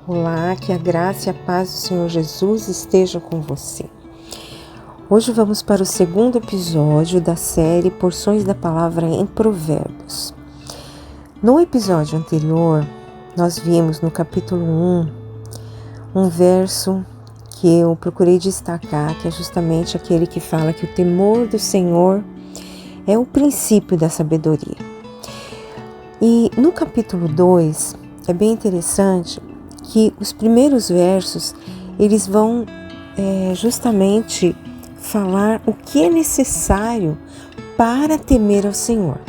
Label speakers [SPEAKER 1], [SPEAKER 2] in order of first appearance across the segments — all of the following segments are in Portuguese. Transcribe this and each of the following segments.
[SPEAKER 1] Olá, que a graça e a paz do Senhor Jesus estejam com você. Hoje vamos para o segundo episódio da série Porções da Palavra em Provérbios. No episódio anterior, nós vimos no capítulo 1, um verso que eu procurei destacar, que é justamente aquele que fala que o temor do Senhor é o princípio da sabedoria. E no capítulo 2, é bem interessante que os primeiros versos, eles vão justamente falar o que é necessário para temer ao Senhor.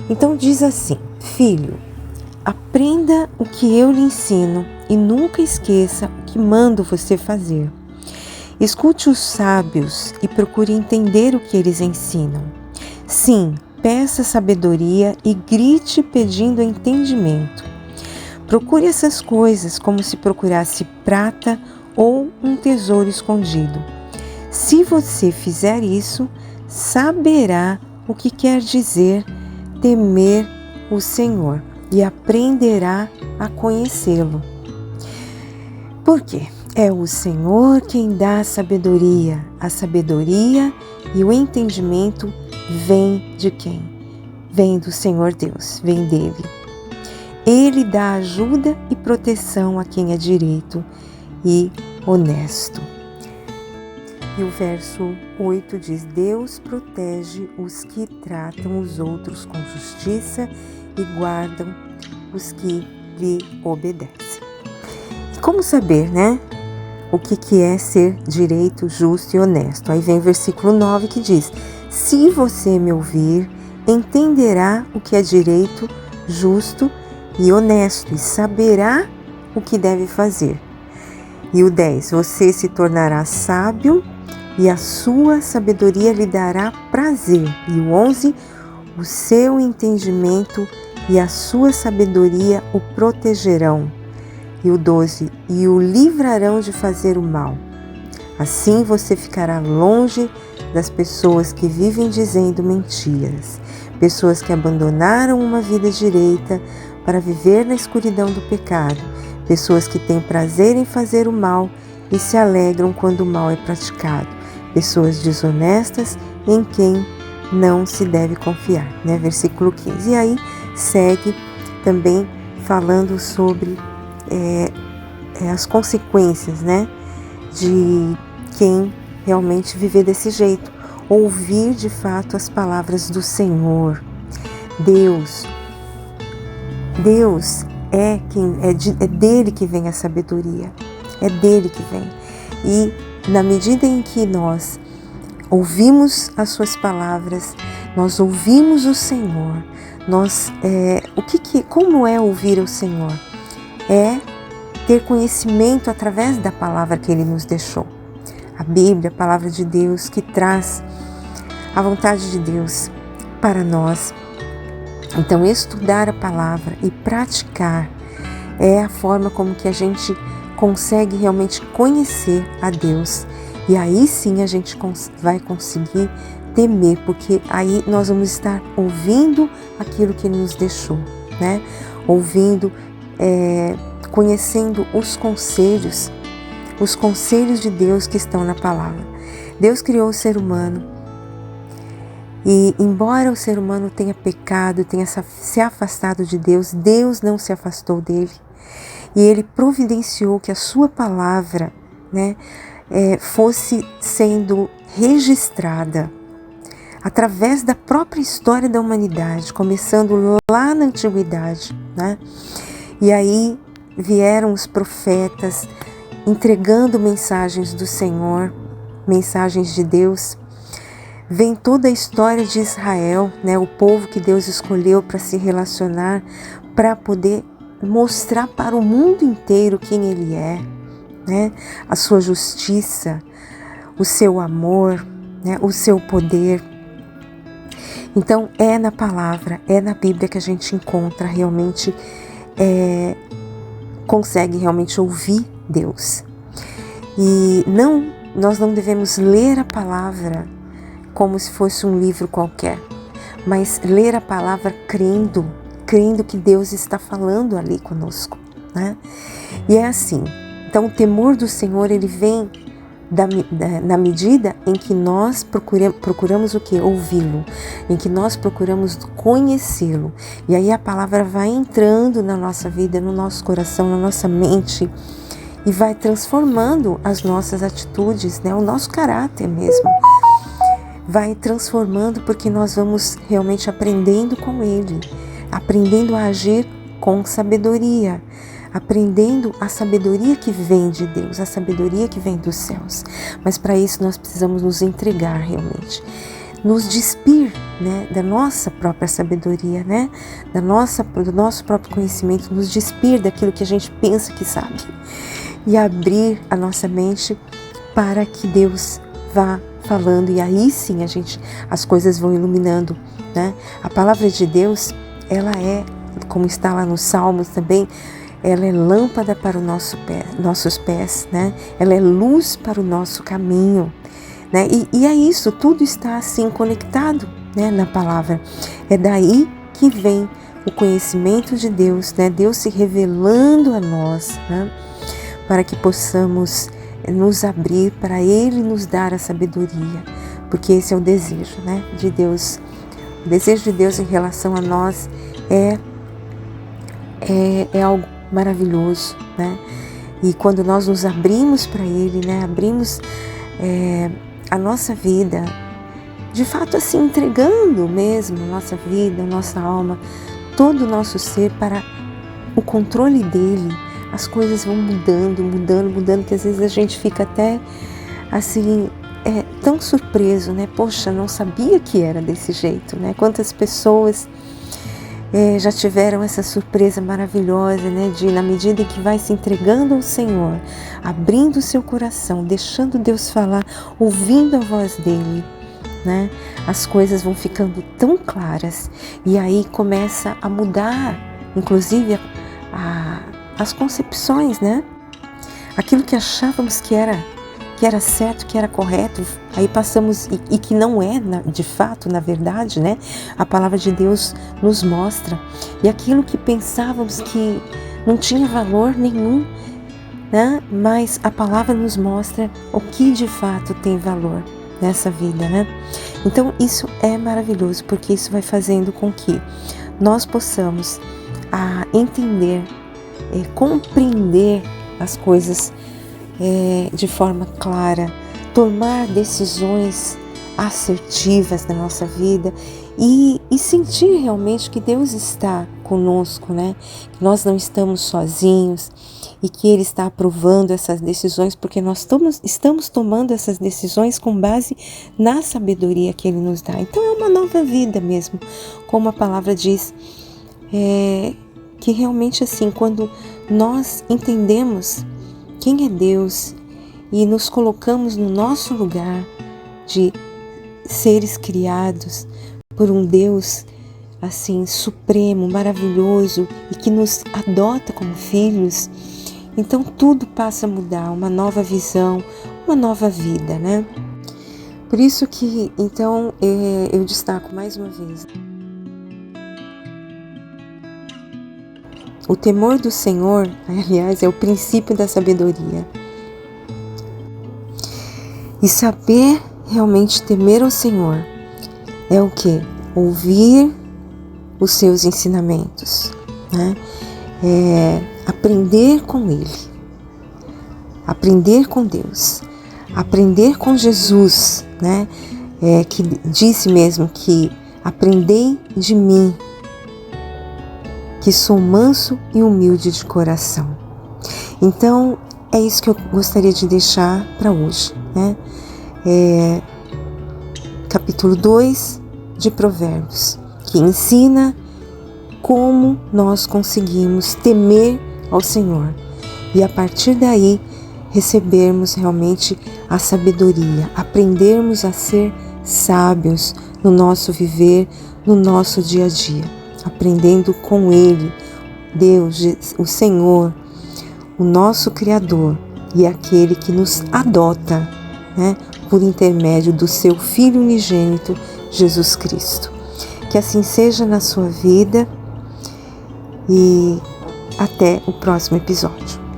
[SPEAKER 1] Então diz assim: filho, aprenda o que eu lhe ensino e nunca esqueça o que mando você fazer. Escute os sábios e procure entender o que eles ensinam. Sim, peça sabedoria e grite pedindo entendimento. Procure essas coisas como se procurasse prata ou um tesouro escondido. Se você fizer isso, saberá o que quer dizer temer o Senhor e aprenderá a conhecê-lo. Por quê? É o Senhor quem dá a sabedoria e o entendimento vem de quem? Vem do Senhor Deus, vem dele. Ele dá ajuda e proteção a quem é direito e honesto. E o verso 8 diz: Deus protege os que tratam os outros com justiça e guardam os que lhe obedecem. E como saber, o que é ser direito, justo e honesto? Aí vem o versículo 9 que diz: se você me ouvir, entenderá o que é direito, justo e honesto, e saberá o que deve fazer. E o 10, você se tornará sábio e a sua sabedoria lhe dará prazer. E o 11, o seu entendimento e a sua sabedoria o protegerão. E o 12, e o livrarão de fazer o mal. Assim você ficará longe das pessoas que vivem dizendo mentiras, pessoas que abandonaram uma vida direita para viver na escuridão do pecado, pessoas que têm prazer em fazer o mal e se alegram quando o mal é praticado, pessoas desonestas em quem não se deve confiar, Versículo 15. E aí segue também falando sobre as consequências, de quem realmente viver desse jeito, ouvir de fato as palavras do Senhor. Deus é dele que vem a sabedoria, é dele que vem. E na medida em que nós ouvimos as suas palavras, nós ouvimos o Senhor, como é ouvir o Senhor? É ter conhecimento através da palavra que ele nos deixou. A Bíblia, a palavra de Deus, que traz a vontade de Deus para nós. Então, estudar a palavra e praticar é a forma como que a gente consegue realmente conhecer a Deus. E aí sim a gente vai conseguir temer, porque aí nós vamos estar ouvindo aquilo que Ele nos deixou, Ouvindo, conhecendo os conselhos de Deus que estão na palavra. Deus criou o ser humano. E embora o ser humano tenha pecado, tenha se afastado de Deus, Deus não se afastou dele. E ele providenciou que a sua palavra fosse sendo registrada através da própria história da humanidade, começando lá na antiguidade. E aí vieram os profetas entregando mensagens do Senhor, mensagens de Deus. Vem toda a história de Israel, o povo que Deus escolheu para se relacionar, para poder mostrar para o mundo inteiro quem Ele é, a sua justiça, o seu amor, o seu poder. Então é na palavra, é na Bíblia que a gente encontra realmente, consegue realmente ouvir Deus. E nós não devemos ler a palavra como se fosse um livro qualquer, mas ler a palavra crendo que Deus está falando ali conosco, né? E é assim, então o temor do Senhor, ele vem na medida em que nós procuramos o quê? Ouvi-lo, em que nós procuramos conhecê-lo. E aí a palavra vai entrando na nossa vida, no nosso coração, na nossa mente, e vai transformando as nossas atitudes, né? O nosso caráter mesmo. Vai transformando porque nós vamos realmente aprendendo com Ele, aprendendo a agir com sabedoria, aprendendo a sabedoria que vem de Deus, a sabedoria que vem dos céus. Mas para isso nós precisamos nos entregar realmente, nos despir, né, da nossa própria sabedoria, né, do nosso próprio conhecimento, nos despir daquilo que a gente pensa que sabe e abrir a nossa mente para que Deus vá falando, e aí sim as coisas vão iluminando, né? A palavra de Deus, ela é, como está lá nos Salmos também, ela é lâmpada para o nossos pés, né? Ela é luz para o nosso caminho, né? E é isso, tudo está assim conectado, né, na palavra. É daí que vem o conhecimento de Deus, né? Deus se revelando a nós, né? Para que possamos nos abrir para Ele nos dar a sabedoria, porque esse é o desejo, né, de Deus. O desejo de Deus em relação a nós é algo maravilhoso, né? E quando nós nos abrimos para Ele, né, abrimos a nossa vida, de fato assim, entregando mesmo a nossa vida, a nossa alma, todo o nosso ser para o controle dEle, as coisas vão mudando, que às vezes a gente fica até assim, tão surpreso, né? Poxa, não sabia que era desse jeito, né? Quantas pessoas já tiveram essa surpresa maravilhosa, né? De, na medida em que vai se entregando ao Senhor, abrindo o seu coração, deixando Deus falar, ouvindo a voz dEle, né? As coisas vão ficando tão claras, e aí começa a mudar, inclusive as concepções, né? Aquilo que achávamos que era certo, que era correto, aí passamos, e que não é de fato, na verdade, né? A palavra de Deus nos mostra. E aquilo que pensávamos que não tinha valor nenhum, né? Mas a palavra nos mostra o que de fato tem valor nessa vida, né? Então isso é maravilhoso, porque isso vai fazendo com que nós possamos entender, compreender as coisas de forma clara, tomar decisões assertivas na nossa vida e sentir realmente que Deus está conosco, né? Que nós não estamos sozinhos e que Ele está aprovando essas decisões, porque nós estamos tomando essas decisões com base na sabedoria que Ele nos dá. Então é uma nova vida mesmo, como a palavra diz, que realmente assim, quando nós entendemos quem é Deus e nos colocamos no nosso lugar de seres criados por um Deus assim supremo, maravilhoso, e que nos adota como filhos, então tudo passa a mudar, uma nova visão, uma nova vida, né? Por isso que então eu destaco mais uma vez: o temor do Senhor, aliás, é o princípio da sabedoria. E saber realmente temer ao Senhor é o quê? Ouvir os seus ensinamentos, né? Aprender com Ele, aprender com Deus, aprender com Jesus, né? Que disse mesmo que aprendei de mim, que sou manso e humilde de coração. Então, é isso que eu gostaria de deixar para hoje, né? Capítulo 2 de Provérbios, que ensina como nós conseguimos temer ao Senhor e a partir daí recebermos realmente a sabedoria, aprendermos a ser sábios no nosso viver, no nosso dia a dia, aprendendo com Ele, Deus, o Senhor, o nosso Criador e aquele que nos adota, né, por intermédio do seu Filho unigênito, Jesus Cristo. Que assim seja na sua vida e Até o próximo episódio.